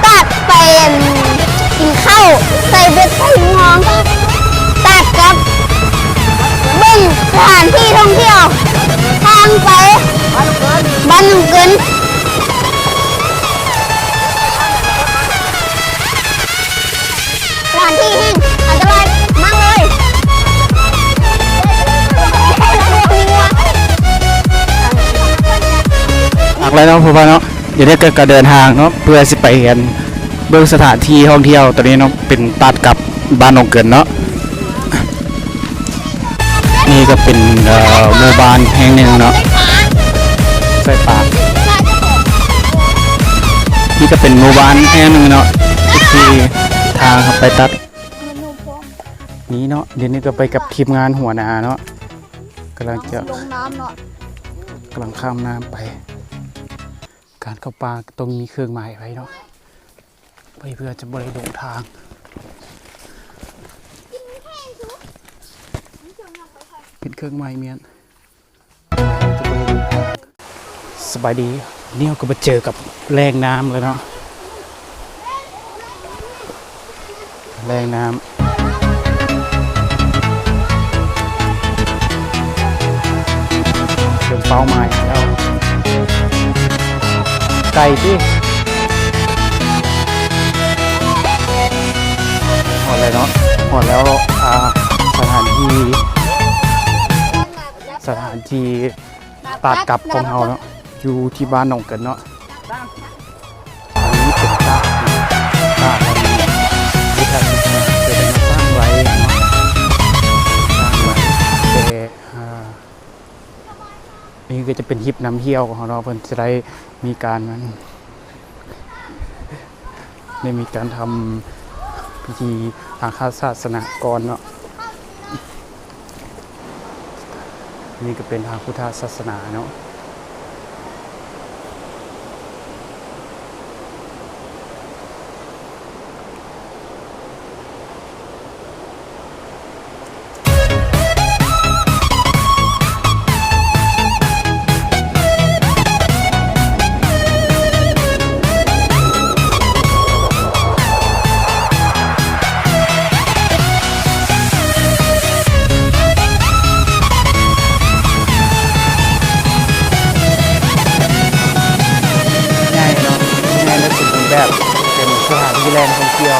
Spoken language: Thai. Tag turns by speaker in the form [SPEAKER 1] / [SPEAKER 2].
[SPEAKER 1] ตัดไปกินข้าวใส่เบ็ดใส่หองตัดกับเบิ่งสถานที่ท่องเที่ยวทางไปบ้านหนองเกินสถานที่แห่งอันตรายมากเลย
[SPEAKER 2] หลักเลยเนาะผู้ฟังเนาะเดี๋ยวนี้ก็เดินทางเนาะเพื่อสิไปกันเบิ่งสถานที่ท่องเที่ยวตอนนี้เนาะเป็นตัดกับบ้านหนองเกินเนาะนี่ก็เป็นหมู่บ้านแห่งหนึ่งเนาะใส่ปากนี่ก็เป็นหมู่บ้านแห่งหนึ่งเนาะที่ทางเข้าไปตัดนี้เนาะเดี๋ยวนี้ก็ไปกับทีมงานหัวหน้าเนาะกำลังจะ
[SPEAKER 1] ลงน้ำเนาะ
[SPEAKER 2] กำลังข้ามน้ำไปการเข้าป่าต้องมีเครื่องหมายไว้เนาะไปเพื่อจะบริหลงทางเป็นเครื่องหมายเมียนสบายดีเนี่ยก็มาเจอกับแรงน้ำเลยเนาะแรงน้ำเป็นเป้าหมายแล้วไก่ที่หอดเลยเนาะหอดแล้วสถานที่ตัดกับของเราเนาะอยู่ที่บ้านหนองเกินเนาะอันนี้เป็นตาอะไรที่ทางจะได้มาสร้างไว้เนาะสร้างไว้แต่นี่ก็จะเป็นฮิปน้ำเที่ยวของเราเพื่อนจะได้มีการทำพิธีทางศาสนากรเนาะนี่ก็เป็นทางพุทธศาสนาเนาะแบบเป็นสถานที่แหล่งท่องเที่ยว